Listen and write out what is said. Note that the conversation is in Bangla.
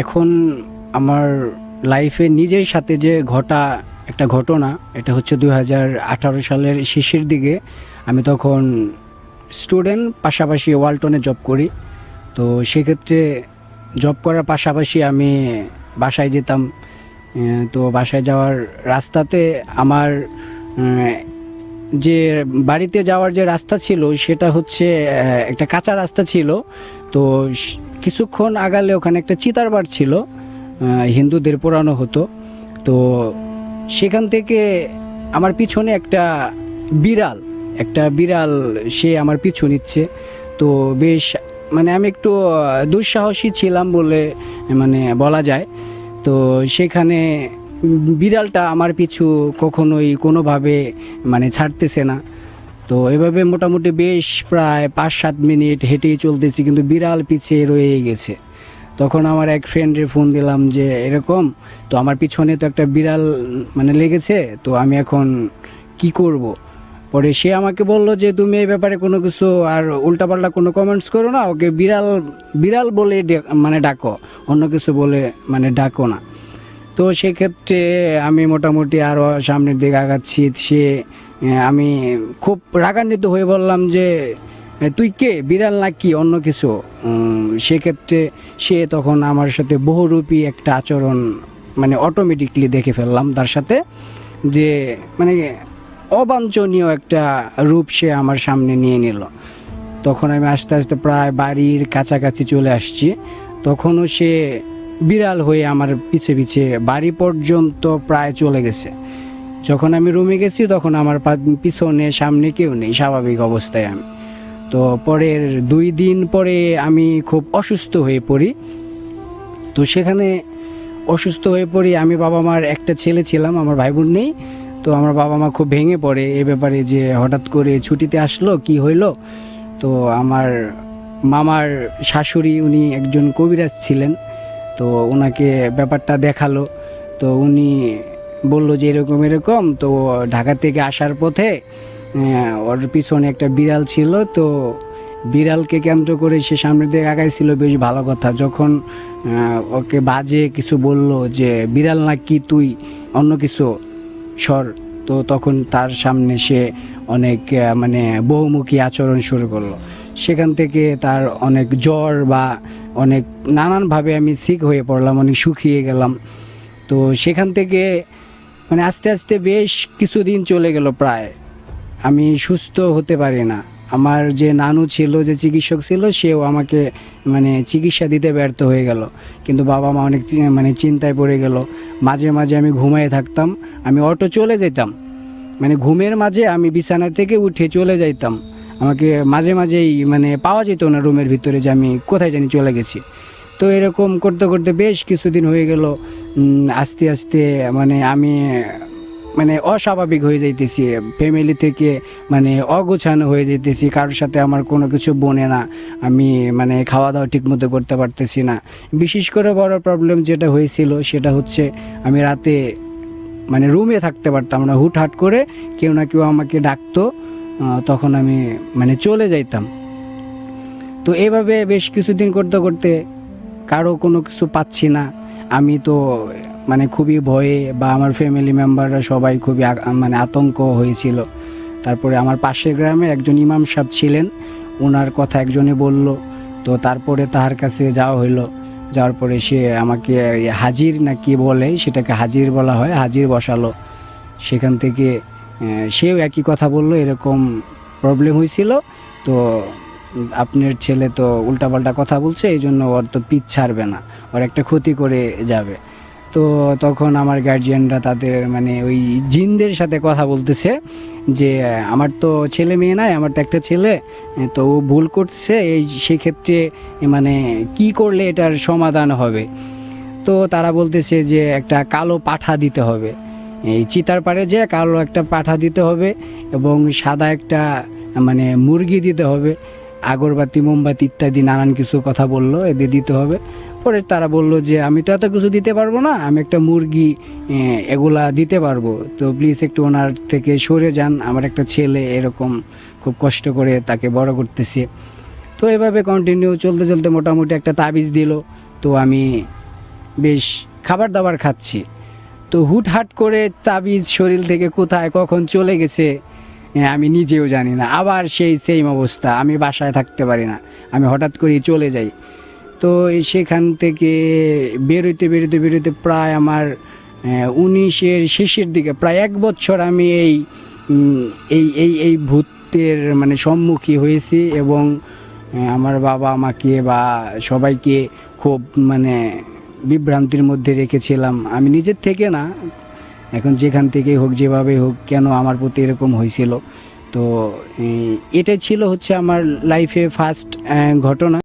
এখন আমার লাইফে নিজের সাথে যে ঘটা একটা ঘটনা, এটা হচ্ছে 2018 সালের শেষের দিকে। আমি তখন স্টুডেন্ট, পাশাপাশি ওয়ালটনে জব করি। তো সেক্ষেত্রে জব করার পাশাপাশি আমি বাসায় যেতাম। তো বাসায় যাওয়ার রাস্তাতে আমার যে বাড়িতে যাওয়ার যে রাস্তা ছিল সেটা হচ্ছে একটা কাঁচা রাস্তা ছিল। তো কিছুক্ষণ আগালে ওখানে একটা চিতারবাড় ছিল, হিন্দুদের পোড়ানো হতো। তো সেখান থেকে আমার পিছনে একটা বিড়াল সে আমার পিছু নিচ্ছে। তো বেশ আমি একটু দুঃসাহসী ছিলাম বলে বলা যায়। তো সেখানে বিড়ালটা আমার পিছু কখনোই কোনোভাবে ছাড়তেছে না। তো এভাবে মোটামুটি বেশ প্রায় 5-7 মিনিট হেঁটেই চলতেছি, কিন্তু বিড়াল পিছিয়ে রয়ে গেছে। তখন আমার এক ফ্রেন্ডে ফোন দিলাম যে এরকম, তো আমার পিছনে তো একটা বিড়াল লেগেছে, তো আমি এখন কি করব। পরে সে আমাকে বলল যে তুমি এই ব্যাপারে কোনো কিছু আর উল্টাপাল্টা কোনো কমেন্টস করো না, ওকে বিড়াল বিড়াল বলে ডাকো, অন্য কিছু বলে ডাকো না। তো সেক্ষেত্রে আমি মোটামুটি আরও সামনের দিকে আগাচ্ছি। আমি খুব রাগান্বিত হয়ে বললাম যে তুই কে, বিড়াল নাকি অন্য কিছু? সেক্ষেত্রে সে তখন আমার সাথে বহুরূপী একটা আচরণ অটোমেটিকলি দেখে ফেললাম তার সাথে, যে অবাঞ্ছনীয় একটা রূপ সে আমার সামনে নিয়ে নিল। তখন আমি আস্তে আস্তে প্রায় বাড়ির কাছাকাছি চলে আসছি। তখনও সে বিড়াল হয়ে আমার পিছে পিছে বাড়ি পর্যন্ত প্রায় চলে গেছে। যখন আমি রুমে গেছি তখন আমার পিছনে সামনে কেউ নেই, স্বাভাবিক অবস্থায় আমি। তো পরের 2 দিন পরে আমি খুব অসুস্থ হয়ে পড়ি। তো সেখানে অসুস্থ হয়ে পড়ি, আমি বাবা মার একটা ছেলে ছিলাম, আমার ভাই বোন নেই। তো আমার বাবা মা খুব ভেঙে পড়ে এ ব্যাপারে, যে হঠাৎ করে ছুটিতে আসলো, কি হইলো। তো আমার মামার শাশুড়ি, উনি একজন কবিরাজ ছিলেন, তো ওনাকে ব্যাপারটা দেখালো। তো উনি বলল যে এরকম এরকম। তো ঢাকা থেকে আসার পথে ওর পিছনে একটা বিড়াল ছিল। তো বিড়ালকে কেন্দ্র করে সে সামনের দিকে আগাইছিল, বেশ ভালো কথা। যখন ওকে বাজে কিছু বলল যে বিড়াল নাকি তুই, অন্য কিছু সর, তো তখন তার সামনে সে অনেক বহুমুখী আচরণ শুরু করলো। সেখান থেকে তার অনেক জ্বর বা অনেক নানানভাবে আমি সিক হয়ে পড়লাম, অনেক শুকিয়ে গেলাম। তো সেখান থেকে আস্তে আস্তে বেশ কিছুদিন চলে গেল, প্রায় আমি সুস্থ হতে পারি না। আমার যে নানু ছিল, যে চিকিৎসক ছিল, সেও আমাকে চিকিৎসা দিতে ব্যর্থ হয়ে গেল। কিন্তু বাবা মা অনেক চিন্তায় পড়ে গেল। মাঝে মাঝে আমি ঘুমিয়ে থাকতাম, আমি অটো চলে যেতাম, ঘুমের মাঝে আমি বিছানা থেকে উঠে চলে যাইতাম। আমাকে মাঝে মাঝেই পাওয়া যেত না রুমের ভিতরে, যে আমি কোথায় জানি চলে গেছি। তো এরকম করতে করতে বেশ কিছুদিন হয়ে গেল। আস্তে আস্তে আমি অস্বাভাবিক হয়ে যাইতেছি, ফ্যামিলি থেকে অগোছানো হয়ে যাইতেছি, কারোর সাথে আমার কোনো কিছু বনে না। আমি খাওয়া দাওয়া ঠিকমতো করতে পারতেছি না। বিশেষ করে বড় প্রবলেম যেটা হয়েছিল সেটা হচ্ছে আমি রাতে রুমে থাকতে পারতাম না, হুটহাট করে কেউ না কেউ আমাকে ডাকতো, তখন আমি চলে যাইতাম। তো এভাবে বেশ কিছুদিন করতে করতে কারো কোনো কিছু পাচ্ছি না। আমি তো খুবই ভয়ে, বা আমার ফ্যামিলি মেম্বাররা সবাই খুবই আতঙ্ক হয়েছিল। তারপরে আমার পাশের গ্রামে একজন ইমাম সাহেব ছিলেন, ওনার কথা একজনে বলল। তো তারপরে তার কাছে যাওয়া হইলো। যাওয়ার পরে সে আমাকে হাজির না কি বলে, সেটাকে হাজির বলা হয়, হাজির বসালো। সেখান থেকে সেও একই কথা বলল, এরকম প্রবলেম হয়েছিল। তো আপনার ছেলে তো উল্টাপাল্টা কথা বলছে, এই জন্য ওর তো পিছ ছাড়বে না, ওর একটা ক্ষতি করে যাবে। তো তখন আমার গার্জিয়ানরা তাদের ওই জিনদের সাথে কথা বলতেছে যে আমার তো ছেলে মেয়ে নাই, আমার তো একটা ছেলে, তো ও ভুল করছে, সেক্ষেত্রে কি করলে এটার সমাধান হবে। তো তারা বলতেছে যে একটা কালো পাঠা দিতে হবে, এই চিতার পাড়ে যে কালো একটা পাঠা দিতে হবে, এবং সাদা একটা মুরগি দিতে হবে, আগরবাতি মোমবাতি ইত্যাদি নানান কিছু কথা বললো, এদের দিতে হবে। পরে তারা বলল যে আমি তো এত কিছু দিতে পারবো না, আমি একটা মুরগি এগুলা দিতে পারবো, তো প্লিজ একটু ওনার থেকে সরে যান, আমার একটা ছেলে এরকম খুব কষ্ট করে তাকে বড় করতেছে। তো এভাবে কন্টিনিউ চলতে চলতে মোটামুটি একটা তাবিজ দিল। তো আমি বেশ খাবার দাবার খাচ্ছি, তো হুটহাট করে তাবিজ শরীর থেকে কোথায় কখন চলে গেছে আমি নিজেও জানি না। আবার সেই সেম অবস্থা, আমি বাসায় থাকতে পারি না, আমি হঠাৎ করেই চলে যাই। তো সেখান থেকে বেরোতে প্রায় আমার 19-এর শেষের দিকে প্রায় 1 বছর আমি এই ভূতের মানে সম্মুখীন হয়েছি, এবং আমার বাবা আমাকে বা সবাইকে খুব মানে বিভ্রান্তির মধ্যে রেখেছিলাম। আমি নিজের থেকে না, এখন যেখান থেকেই হোক যেভাবে হোক কেন আমার প্রতি এরকম হয়েছিল। তো এটাই ছিল হচ্ছে আমার লাইফে ফার্স্ট ঘটনা।